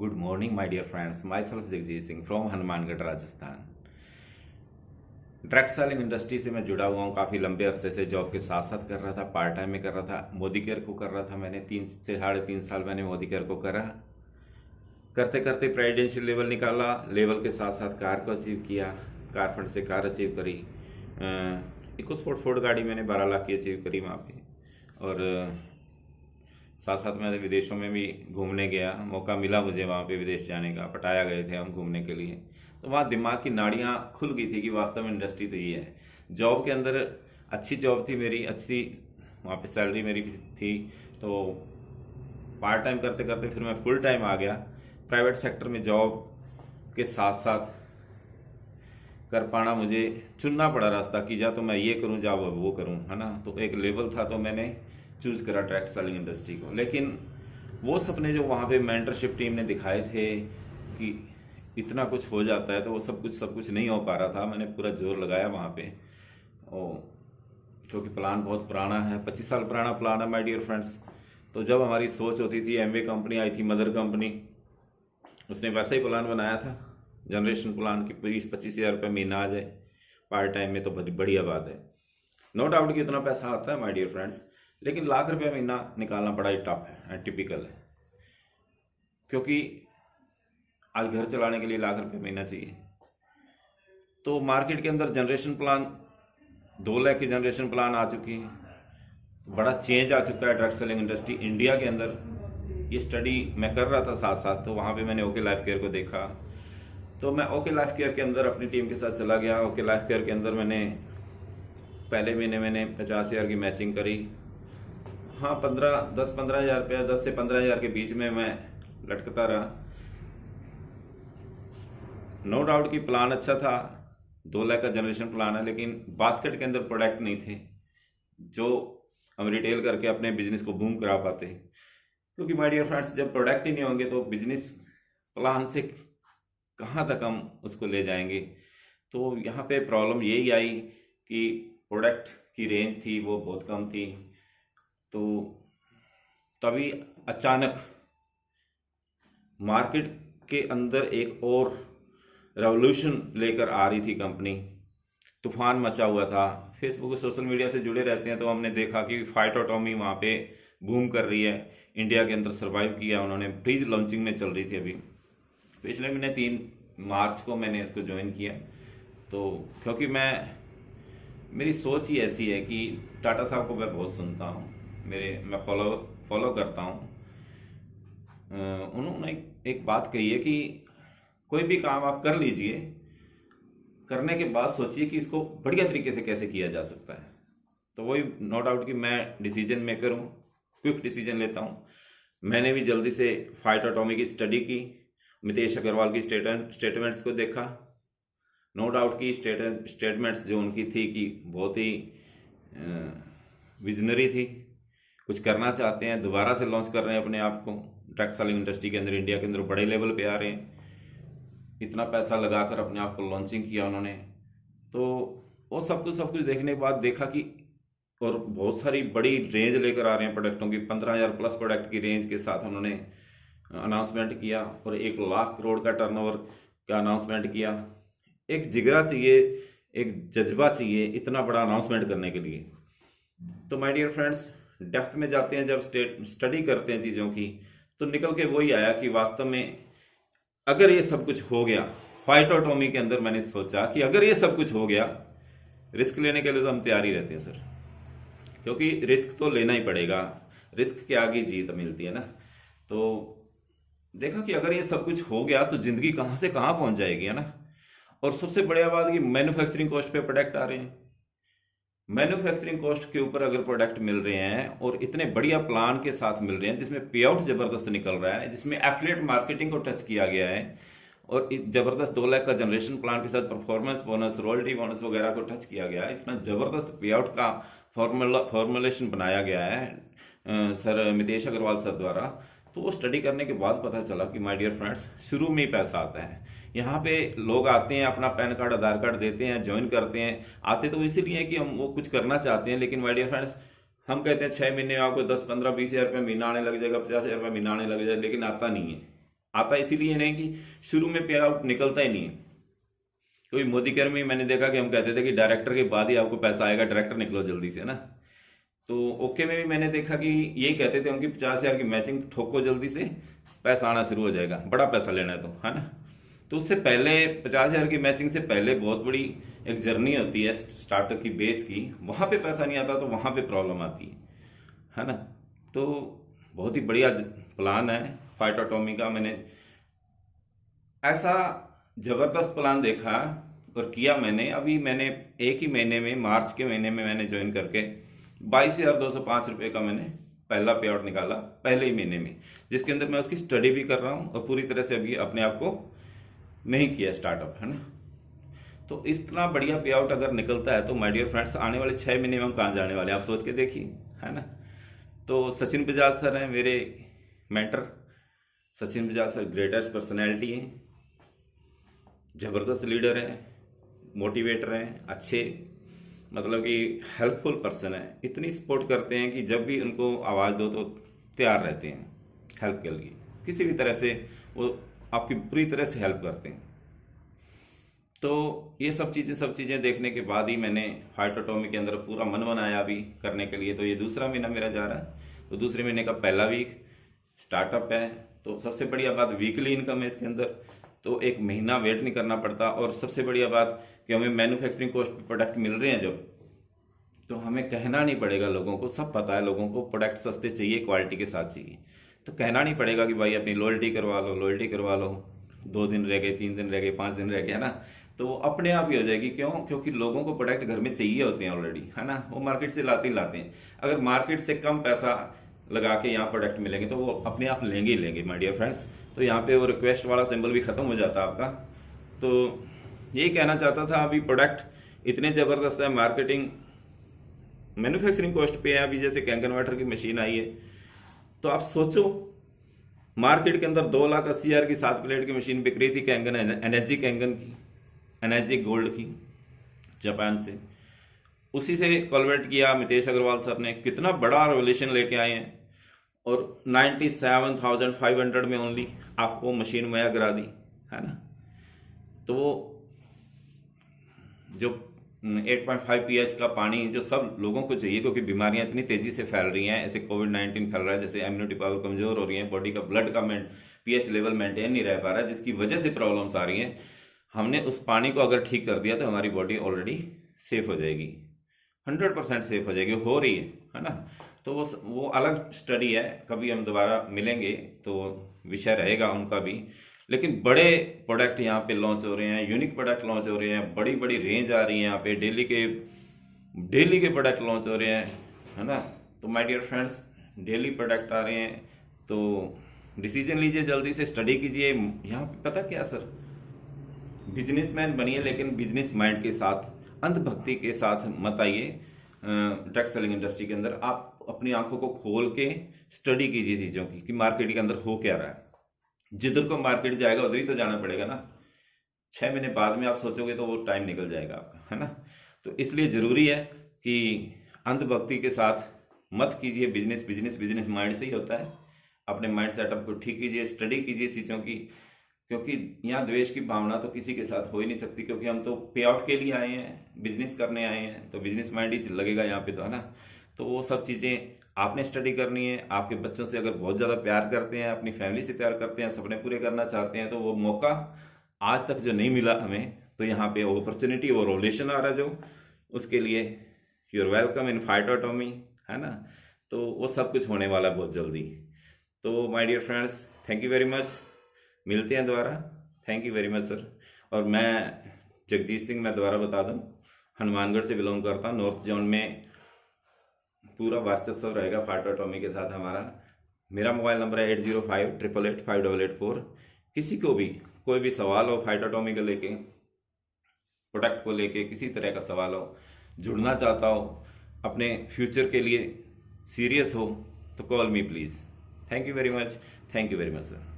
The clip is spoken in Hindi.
Good morning, my dear friends. Myself Jagjeet Singh from Hanumangarh Rajasthan. Direct selling industry से मैं जुड़ा हुआ हूँ। काफ़ी लंबे अरसे से जॉब के साथ साथ कर रहा था, पार्ट टाइम में कर रहा था। मोदी केयर को कर रहा था मैंने 3 से 3.5 साल मैंने मोदी केयर को करा। करते करते प्रेसिडेंशियल लेवल निकाला, लेवल के साथ साथ कार को अचीव किया, कार फंड से कार अचीव करी। इको स्पोर्ट फोर्ड गाड़ी मैंने 12 लाख की अचीव करी वहाँ पे। और साथ साथ मैं विदेशों में भी घूमने गया, मौका मिला मुझे वहाँ पे विदेश जाने का। पटाया गए थे हम घूमने के लिए, तो वहाँ दिमाग की नाड़ियाँ खुल गई थी कि वास्तव में इंडस्ट्री तो ये है। जॉब के अंदर अच्छी जॉब थी मेरी, अच्छी वहाँ पे सैलरी मेरी थी। तो पार्ट टाइम करते करते फिर मैं फुल टाइम आ गया। प्राइवेट सेक्टर में जॉब के साथ साथ कर पाना मुझे चुनना पड़ा रास्ता कि या तो मैं ये करूं या वो करूं, है ना। तो एक लेवल था तो मैंने चूज करा डायरेक्ट सेलिंग इंडस्ट्री को। लेकिन वो सपने जो वहाँ पे मेंटरशिप टीम ने दिखाए थे कि इतना कुछ हो जाता है, तो वो सब कुछ नहीं हो पा रहा था। मैंने पूरा जोर लगाया वहाँ पे, क्योंकि प्लान बहुत पुराना है, 25 साल पुराना प्लान है माय डियर फ्रेंड्स। तो जब हमारी सोच होती थी, एमवे कंपनी आई थी, मदर कंपनी, उसने वैसा ही प्लान बनाया था, जनरेशन प्लान की 20-25 हज़ार रुपये महीना आ जाए पार्ट टाइम में तो बड़ी बढ़िया बात है। नो डाउट कि इतना पैसा आता है माय डियर फ्रेंड्स, लेकिन लाख रुपया महीना निकालना बड़ा ही टफ है, टिपिकल है। क्योंकि आज घर चलाने के लिए लाख रुपये महीना चाहिए। तो मार्केट के अंदर जनरेशन प्लान 2 लाख की जनरेशन प्लान आ चुकी है। बड़ा चेंज आ चुका है डायरेक्ट सेलिंग इंडस्ट्री इंडिया के अंदर। ये स्टडी मैं कर रहा था साथ साथ, तो वहाँ पे मैंने ओके लाइफ केयर को देखा। तो मैं ओके लाइफ केयर के अंदर अपनी टीम के साथ चला गया। ओके लाइफ केयर के अंदर मैंने पहले महीने मैंने 50 हज़ार की मैचिंग करी। हाँ, 10-15 हज़ार रुपया, 10 से 15 हज़ार के बीच में मैं लटकता रहा। नो डाउट कि प्लान अच्छा था, 2 लाख का जनरेशन प्लान है, लेकिन बास्केट के अंदर प्रोडक्ट नहीं थे जो हम रिटेल करके अपने बिजनेस को बूम करा पाते। क्योंकि माय डियर फ्रेंड्स, जब प्रोडक्ट ही नहीं होंगे तो बिजनेस प्लान से कहाँ तक हम उसको ले जाएंगे। तो यहाँ पे प्रॉब्लम यही आई कि प्रोडक्ट की रेंज थी वो बहुत कम थी। तो तभी अचानक मार्केट के अंदर एक और रेवोल्यूशन लेकर आ रही थी कंपनी। तूफान मचा हुआ था। फेसबुक और सोशल मीडिया से जुड़े रहते हैं, तो हमने देखा कि फाइटोटॉमी वहाँ पे बूम कर रही है। इंडिया के अंदर सर्वाइव किया उन्होंने, प्री लॉन्चिंग में चल रही थी अभी। पिछले महीने 3 मार्च को मैंने इसको ज्वाइन किया। तो क्योंकि मेरी सोच ही ऐसी है कि टाटा साहब को मैं बहुत सुनता हूँ, मैं फॉलो करता हूँ। उन्होंने एक बात कही है कि कोई भी काम आप कर लीजिए, करने के बाद सोचिए कि इसको बढ़िया तरीके से कैसे किया जा सकता है। तो वही नो डाउट कि मैं डिसीजन मेकर हूँ, क्विक डिसीजन लेता हूँ। मैंने भी जल्दी से फाइटोटॉमी की स्टडी की, मितेश अग्रवाल की स्टेटमेंट्स को देखा। नो डाउट कि स्टेटमेंट्स जो उनकी थी कि बहुत ही विजनरी थी, कुछ करना चाहते हैं, दोबारा से लॉन्च कर रहे हैं अपने आप को डायरेक्ट सेलिंग इंडस्ट्री के अंदर, इंडिया के अंदर बड़े लेवल पे आ रहे हैं। इतना पैसा लगाकर अपने आप को लॉन्चिंग किया उन्होंने। तो वो सब कुछ देखने के बाद देखा कि और बहुत सारी बड़ी रेंज लेकर आ रहे हैं प्रोडक्टों की, 15,000 प्लस प्रोडक्ट की रेंज के साथ उन्होंने अनाउंसमेंट किया और 1 लाख करोड़ का टर्नओवर का अनाउंसमेंट किया। एक जिगरा चाहिए, एक जज्बा चाहिए इतना बड़ा अनाउंसमेंट करने के लिए। तो माय डियर फ्रेंड्स, डेप्थ में जाते हैं, जब स्टडी करते हैं चीज़ों की, तो निकल के वही आया कि वास्तव में अगर ये सब कुछ हो गया, फाइटोटॉमी के अंदर मैंने सोचा कि अगर ये सब कुछ हो गया, रिस्क लेने के लिए तो हम तैयार ही रहते हैं सर, क्योंकि रिस्क तो लेना ही पड़ेगा, रिस्क के आगे जीत मिलती है ना। तो देखा कि अगर ये सब कुछ हो गया तो जिंदगी कहाँ से कहाँ पहुंच जाएगी, है ना। और सबसे बढ़िया बात कि मैन्युफैक्चरिंग कॉस्ट पे प्रोडक्ट आ रहे हैं। मैन्युफैक्चरिंग कॉस्ट के ऊपर अगर प्रोडक्ट मिल रहे हैं और इतने बढ़िया प्लान के साथ मिल रहे हैं, जिसमें पे आउट जबरदस्त निकल रहा है, जिसमें एफिलिएट मार्केटिंग को टच किया गया है, और जबरदस्त 2 लाख का जनरेशन प्लान के साथ परफॉर्मेंस बोनस, रॉयल्टी बोनस वगैरह को टच किया गया है, इतना जबरदस्त पे आउट का फॉर्मुलेशन बनाया गया है सर मितेश अग्रवाल सर द्वारा। तो वो स्टडी करने के बाद पता चला कि माय डियर फ्रेंड्स, शुरू में ही पैसा आता है। यहाँ पे लोग आते हैं, अपना पैन कार्ड, आधार कार्ड देते हैं, ज्वाइन करते हैं। आते तो इसीलिए कि हम वो कुछ करना चाहते हैं, लेकिन माय डियर फ्रेंड्स, हम कहते हैं 6 महीने में आपको 10, 15, 20 हज़ार रुपये महीना आने लग जाएगा, 50 हज़ार रुपये महीना आने लग जाएगा, लेकिन आता नहीं है। आता इसीलिए नहीं कि शुरू में पे आउट निकलता ही नहीं है। कोई मोदी केयर में मैंने देखा कि हम कहते थे कि डायरेक्टर के बाद ही आपको पैसा आएगा, डायरेक्टर निकलो जल्दी से ना। तो ओके में भी मैंने देखा कि यही कहते थे उनकी 50,000 की मैचिंग ठोको जल्दी से, पैसा आना शुरू हो जाएगा, बड़ा पैसा लेना है तो, है ना। तो उससे पहले 50,000 की मैचिंग से पहले बहुत बड़ी एक जर्नी होती है स्टार्टअप की बेस की, वहां पे पैसा नहीं आता तो वहां पे प्रॉब्लम आती है ना। तो बहुत ही बढ़िया प्लान है फाइटोटॉमी का। मैंने ऐसा जबरदस्त प्लान देखा और किया मैंने। अभी मैंने एक ही महीने में, मार्च के महीने में मैंने ज्वाइन करके 22,205 रुपये का मैंने पहला पे आउट निकाला पहले ही महीने में, जिसके अंदर मैं उसकी स्टडी भी कर रहा हूँ और पूरी तरह से अभी अपने आप को नहीं किया स्टार्टअप, है ना। तो इतना बढ़िया पे आउट अगर निकलता है तो माय डियर फ्रेंड्स, आने वाले 6 महीने में हम कहाँ जाने वाले हैं आप सोच के देखिए, है ना। तो सचिन बजाज सर हैं मेरे mentor. Sachin Bajaj sir greatest personality हैं, जबरदस्त लीडर हैं, मोटिवेटर हैं, अच्छे मतलब कि हेल्पफुल पर्सन है। इतनी सपोर्ट करते हैं कि जब भी उनको आवाज़ दो तो तैयार रहते हैं हेल्प के लिए, किसी भी तरह से वो आपकी पूरी तरह से हेल्प करते हैं। तो ये सब चीज़ें देखने के बाद ही मैंने फाइटोटॉमी के अंदर पूरा मन बनाया अभी करने के लिए। तो ये दूसरा महीना मेरा जा रहा है, तो दूसरे महीने का पहला वीक स्टार्टअप है। तो सबसे बढ़िया बात वीकली इनकम है इसके अंदर, तो एक महीना वेट नहीं करना पड़ता। और सबसे बढ़िया बात कि हमें मैन्युफैक्चरिंग कॉस्ट पे प्रोडक्ट मिल रहे हैं जब, तो हमें कहना नहीं पड़ेगा लोगों को, सब पता है लोगों को प्रोडक्ट सस्ते चाहिए, क्वालिटी के साथ चाहिए। तो कहना नहीं पड़ेगा कि भाई अपनी लॉयल्टी करवा लो, 2 दिन रह गए, 3 दिन रह गए, 5 दिन रह गए, है ना। तो वो अपने आप ही हो जाएगी। क्यों? क्योंकि लोगों को प्रोडक्ट घर में चाहिए होते हैं ऑलरेडी, है ना। वो मार्केट से लाते हैं। अगर मार्केट से कम पैसा लगा के यहाँ प्रोडक्ट मिलेंगे तो वो अपने आप लेंगे ही लेंगे माय डियर फ्रेंड्स। तो यहाँ पे वो रिक्वेस्ट वाला सिंबल भी खत्म हो जाता है आपका। तो यही कहना चाहता था, अभी प्रोडक्ट इतने जबरदस्त है, मार्केटिंग मैन्युफैक्चरिंग कॉस्ट पे है। अभी जैसे कैंगन वाटर की मशीन आई है, तो आप सोचो मार्केट के अंदर 2,80,000 की 7 प्लेट की मशीन बिक रही थी कैंगन, एनर्जी कैंगन की, एनर्जी गोल्ड की, जापान से। उसी से कॉन्वर्ट किया मितेश अग्रवाल सर ने, कितना बड़ा रेवोल्यूशन लेके आए हैं। और 97,500 में ओनली आपको मशीन मुहैया करा दी, है ना। तो जो 8.5 pH का पानी जो सब लोगों को चाहिए, क्योंकि बीमारियां इतनी तेजी से फैल रही हैं, ऐसे कोविड-19 फैल रहा है, जैसे इम्यूनिटी पावर कमजोर हो रही है, बॉडी का ब्लड का pH लेवल मेंटेन नहीं रह पा रहा है, जिसकी वजह से प्रॉब्लम्स आ रही हैं। हमने उस पानी को अगर ठीक कर दिया तो हमारी बॉडी ऑलरेडी सेफ हो जाएगी, 100% सेफ हो जाएगी, हो रही है ना। तो वो अलग स्टडी है, कभी हम दोबारा मिलेंगे तो विषय रहेगा उनका भी। लेकिन बड़े प्रोडक्ट यहाँ पे लॉन्च हो रहे हैं, यूनिक प्रोडक्ट लॉन्च हो रहे हैं, बड़ी बड़ी रेंज आ रही है यहाँ पे, डेली के प्रोडक्ट लॉन्च हो रहे हैं, है ना। तो my dear friends, daily product आ रहे हैं, तो डिसीजन लीजिए, जल्दी से स्टडी कीजिए। यहाँ पे पता क्या सर, बिजनेसमैन बनिए लेकिन बिजनेस माइंड के साथ, अंधभक्ति के साथ मत आइए ड्रग सेलिंग इंडस्ट्री के अंदर। आप अपनी आंखों को खोल के स्टडी कीजिए चीज़ों की कि मार्केट के अंदर हो क्या रहा है। जिधर को मार्केट जाएगा उधर ही तो जाना पड़ेगा ना। 6 महीने बाद में आप सोचोगे तो वो टाइम निकल जाएगा आपका, है ना। तो इसलिए ज़रूरी है कि अंधभक्ति के साथ मत कीजिए बिजनेस माइंड से ही होता है। अपने माइंड सेटअप को ठीक कीजिए, स्टडी कीजिए चीज़ों की, क्योंकि यहाँ द्वेष की भावना तो किसी के साथ हो ही नहीं सकती, क्योंकि हम तो पे आउट के लिए आए हैं, बिजनेस करने आए हैं, तो बिजनेस माइंड ही लगेगा यहाँ पे तो, है ना। तो वो सब चीज़ें आपने स्टडी करनी है। आपके बच्चों से अगर बहुत ज़्यादा प्यार करते हैं, अपनी फैमिली से प्यार करते हैं, सपने पूरे करना चाहते हैं, तो वो मौका आज तक जो नहीं मिला हमें, तो यहाँ पे अपॉर्चुनिटी और रिलेशन आ रहा है जो, उसके लिए यू आर वेलकम इन फाइटोटॉमी, है ना। तो वो सब कुछ होने वाला है बहुत जल्दी। तो my dear friends, thank you very much, मिलते हैं दोबारा। Thank you very much sir. और मैं जगजीत सिंह, मैं दोबारा बता दूं, हनुमानगढ़ से बिलोंग करता हूँ। नॉर्थ जोन में पूरा वर्चस्व रहेगा फाइटोटॉमी के साथ हमारा। मेरा मोबाइल नंबर है 8058885884। किसी को भी कोई भी सवाल हो फाइटोटॉमी को लेके, प्रोडक्ट को लेके, किसी तरह का सवाल हो, जुड़ना चाहता हो, अपने फ्यूचर के लिए सीरियस हो, तो call me please. Thank you very much sir.